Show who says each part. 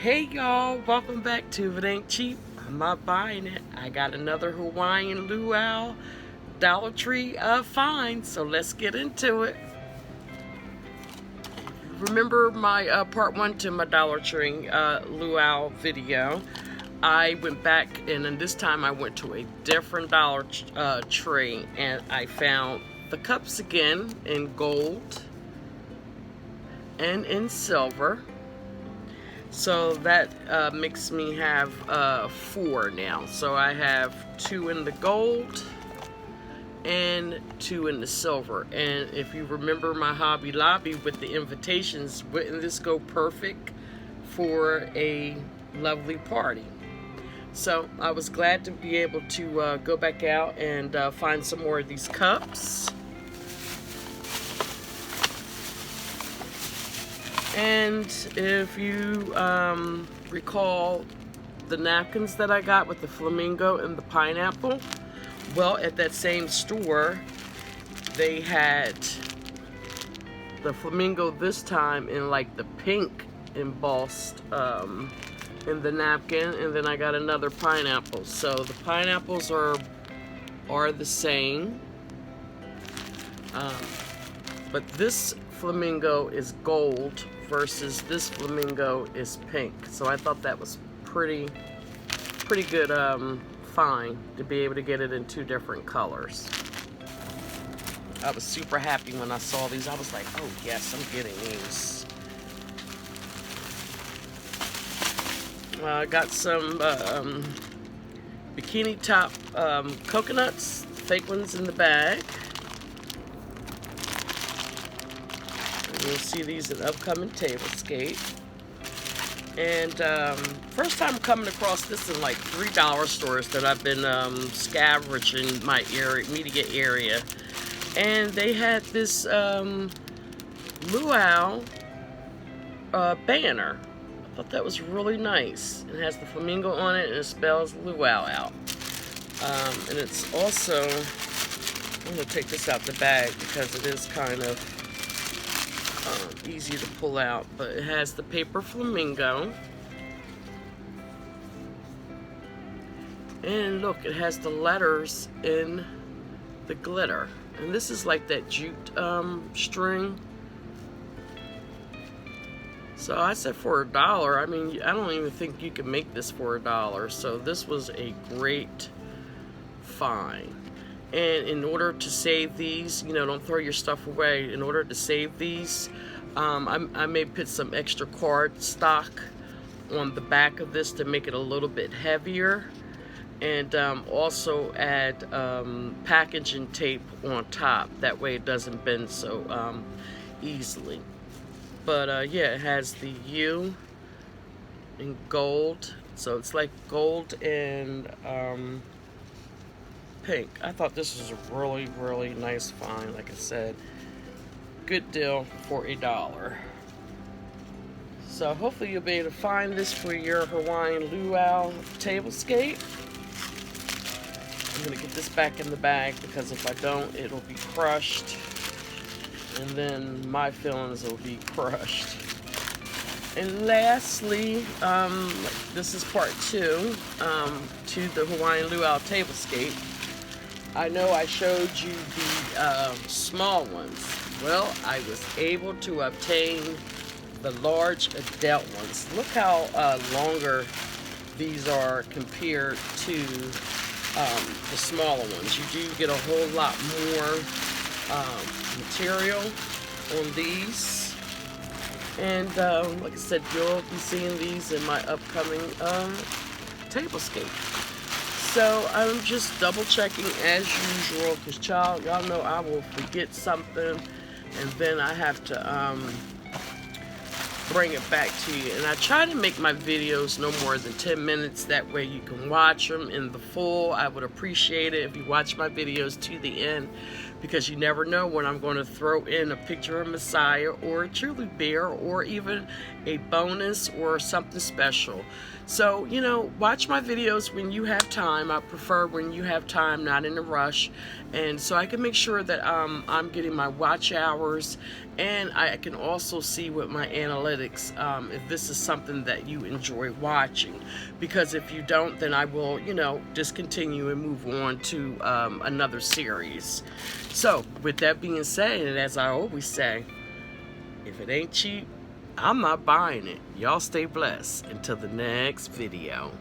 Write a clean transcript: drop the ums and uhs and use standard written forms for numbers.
Speaker 1: Hey y'all, welcome back to If It Ain't Cheap, I'm Not Buying It. I got another Hawaiian Luau Dollar Tree find, so let's get into it. Remember my part 1 to my Dollar Tree Luau video. I went back and then this time I went to a different Dollar Tree and I found the cups again in gold and in silver. So that makes me have 4 now. So I have 2 in the gold and 2 in the silver. And if you remember my Hobby Lobby with the invitations, wouldn't this go perfect for a lovely party? So I was glad to be able to go back out and find some more of these cups. And if you recall the napkins that I got with the flamingo and the pineapple, well, at that same store, they had the flamingo this time in like the pink embossed in the napkin, and then I got another pineapple. So the pineapples are the same, but this flamingo is gold versus this flamingo is pink. So I thought that was pretty good find to be able to get it in 2 different colors. I was super happy when I saw these. I was like, oh yes, I'm getting these. I got some bikini top coconuts, fake ones in the bag. You'll see these in upcoming tablescape. And first time coming across this in like $3 stores that I've been scavenging my immediate area. And they had this luau banner. I thought that was really nice. It has the flamingo on it and it spells luau out. And it's also, I'm going to take this out the bag because it is kind of easy to pull out, but it has the paper flamingo, and look, it has the letters in the glitter, and this is like that jute string. So I said for $1. I mean, I don't even think you can make this for $1, so this was a great find. And in order to save these, you know, don't throw your stuff away. In order to save these, I may put some extra card stock on the back of this to make it a little bit heavier. And also add packaging tape on top. That way it doesn't bend so easily. But yeah, it has the U in gold. So it's like gold and pink. I thought this was a really nice find. Like I said, good deal for $1. So hopefully you'll be able to find this for your Hawaiian luau tablescape. I'm gonna get this back in the bag because if I don't, it'll be crushed, and then my feelings will be crushed. And lastly, this is part 2 to the Hawaiian luau tablescape. I know I showed you the small ones. Well, I was able to obtain the large adult ones. Look how longer these are compared to the smaller ones. You do get a whole lot more material on these. And like I said, you'll be seeing these in my upcoming tablescape. So I'm just double checking as usual, because child, y'all know I will forget something and then I have to bring it back to you. And I try to make my videos no more than 10 minutes, that way you can watch them in the full. I would appreciate it if you watch my videos to the end, because you never know when I'm going to throw in a picture of Messiah or a Truly Bear or even a bonus or something special. So, you know, watch my videos when you have time. I prefer when you have time, not in a rush. And so I can make sure that I'm getting my watch hours, and I can also see with my analytics if this is something that you enjoy watching. Because if you don't, then I will, you know, discontinue and move on to another series. So, with that being said, and as I always say, if it ain't cheap, I'm not buying it. Y'all stay blessed. Until the next video.